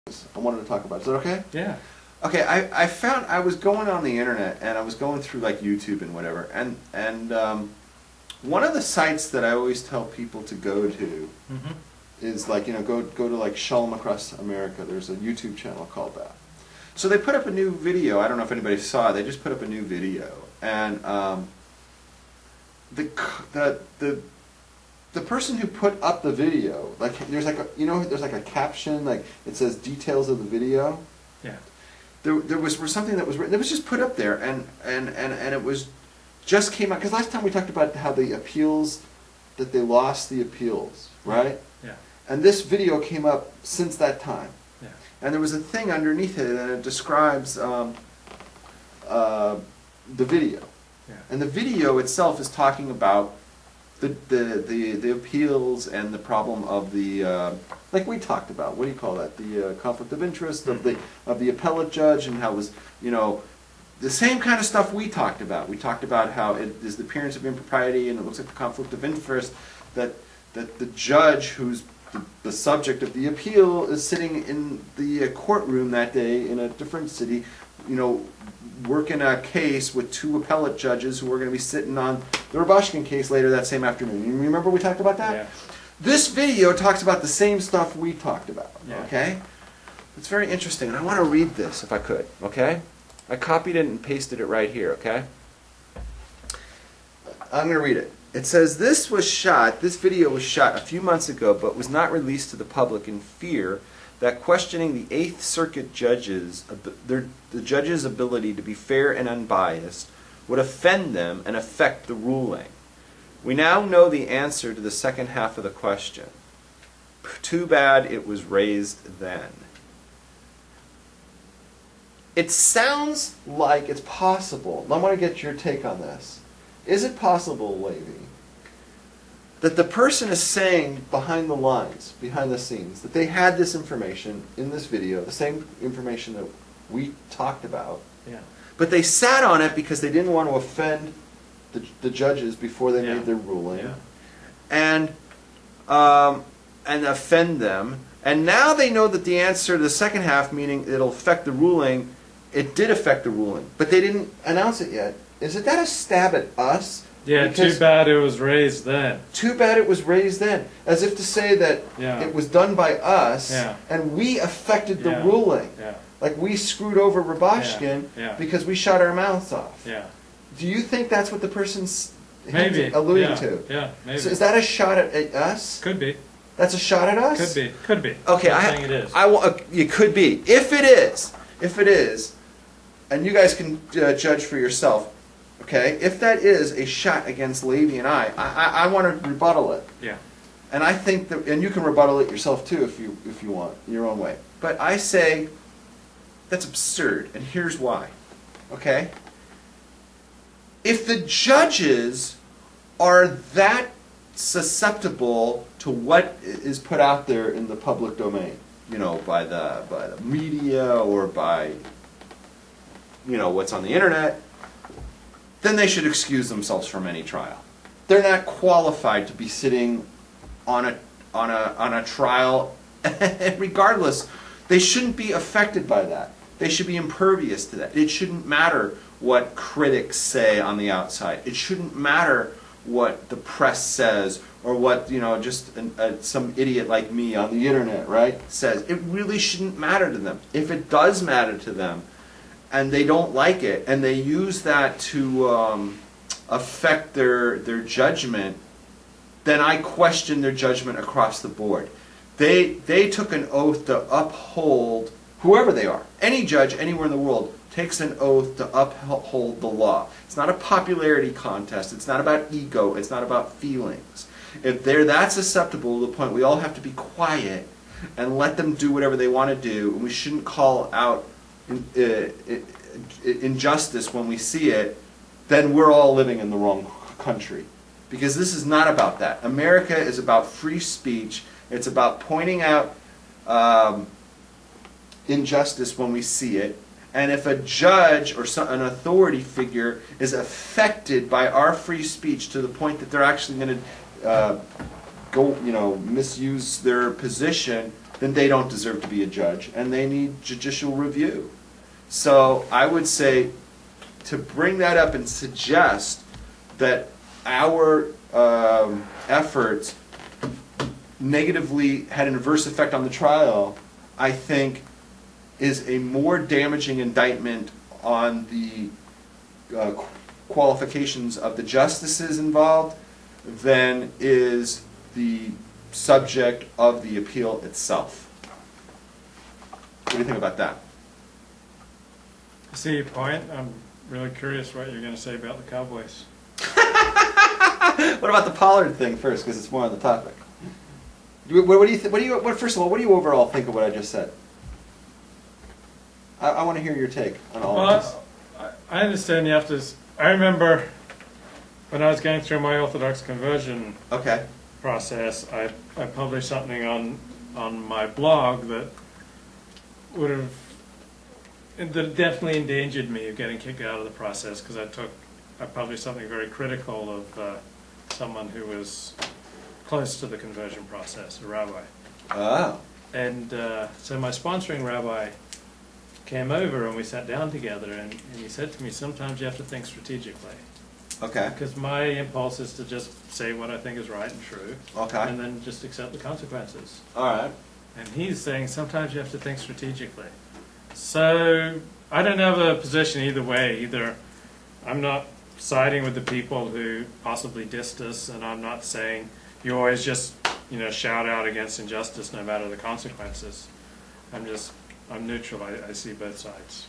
I wanted to talk about. Is that okay? Yeah. Okay, I found I was going on the internet and I was going through like YouTube and whatever, and one of the sites that I always tell people to go to is like, go to like Sholom Across America. There's a YouTube channel called that. So they put up a new video. I don't know if anybody saw it. They just put up a new video, and the person who put up the video, like there's like there's like a caption, like it says details of the video. Yeah. There was something that was written. It was just put up there, and it was just came out because last time we talked about how the appeals, that they lost the appeals, right? Yeah. And this video came up since that time. Yeah. And there was a thing underneath it, and it describes the video. Yeah. And the video itself is talking about the appeals and the problem of the like we talked about. What do you call that? The conflict of interest of the appellate judge, and how it was the same kind of stuff we talked about. We talked about how it is the appearance of impropriety, and it looks like the conflict of interest that the judge who's the subject of the appeal is sitting in the courtroom that day in a different city, working a case with two appellate judges who are going to be sitting on the Rubashkin case later that same afternoon. You remember we talked about that? Yeah. This video talks about the same stuff we talked about, Yeah. okay? It's very interesting, and I want to read this if I could, okay? I copied it and pasted it right here, okay? I'm going to read it. It says, this video was shot a few months ago, but was not released to the public in fear that questioning the Eighth Circuit judges, the judges' ability to be fair and unbiased, would offend them and affect the ruling. We now know the answer to the second half of the question. Too bad it was raised then. It sounds like it's possible. I want to get your take on this. Is it possible, Levi, that the person is saying behind the lines, behind the scenes, that they had this information in this video, the same information that we talked about, Yeah. but they sat on it because they didn't want to offend the judges before they Yeah. made their ruling, Yeah. and offend them, and now they know that the answer to the second half, meaning it'll affect the ruling, it did affect the ruling, but they didn't announce it yet. Is that a stab at us? Yeah, Because too bad it was raised then. too bad it was raised then, as if to say that Yeah. it was done by us, Yeah. and we affected the Yeah. ruling. Yeah. Like we screwed over Rubashkin Yeah. Yeah. because we shut our mouths off. Yeah. Do you think that's what the person's Maybe. alluding Yeah. to? Yeah, maybe. So is that a shot at us? Could be. That's a shot at us? Could be. Could be. Okay, I'm saying it is. it could be. If it is, and you guys can judge for yourself, okay? If that is a shot against Levi and I want to rebuttal it. Yeah. And I think that, and you can rebuttal it yourself too if you want, your own way. But I say that's absurd, and here's why. Okay? If the judges are that susceptible to what is put out there in the public domain, by the media or by what's on the internet, then they should excuse themselves from any trial. They're not qualified to be sitting on a trial, and regardless, they shouldn't be affected by that. They should be impervious to that. It shouldn't matter what critics say on the outside. It shouldn't matter what the press says or what just some idiot like me on the internet, right, says. It really shouldn't matter to them. If it does matter to them, and they don't like it, and they use that to affect their judgment, then I question their judgment across the board. They took an oath to uphold, whoever they are. Any judge anywhere in the world takes an oath to uphold the law. It's not a popularity contest. It's not about ego. It's not about feelings. If they're that susceptible to the point we all have to be quiet and let them do whatever they want to do, and we shouldn't call out injustice when we see it, then we're all living in the wrong country. Because this is not about that. America is about free speech. It's about pointing out injustice when we see it. And if a judge or an authority figure is affected by our free speech to the point that they're actually going to misuse their position then they don't deserve to be a judge, and they need judicial review. So I would say to bring that up and suggest that our efforts negatively had an adverse effect on the trial, I think is a more damaging indictment on the qualifications of the justices involved than is the subject of the appeal itself. What do you think about that? I see your point. I'm really curious what you're going to say about the Cowboys. What about the Pollard thing first, because it's more on the topic? What do you think? First of all, what do you overall think of what I just said? I want to hear your take on all of this. I understand you have to. I remember when I was going through my Orthodox conversion Okay. process, I published something on my blog that that definitely endangered me of getting kicked out of the process, because I published something very critical of someone who was close to the conversion process, a rabbi. Oh. And so my sponsoring rabbi came over and we sat down together, and he said to me, sometimes you have to think strategically. Okay. Because my impulse is to just say what I think is right and true. Okay. And then just accept the consequences. All right. And he's saying sometimes you have to think strategically. So I don't have a position either way. Either I'm not siding with the people who possibly dissed us, and I'm not saying you always just, shout out against injustice no matter the consequences. I'm neutral. I see both sides.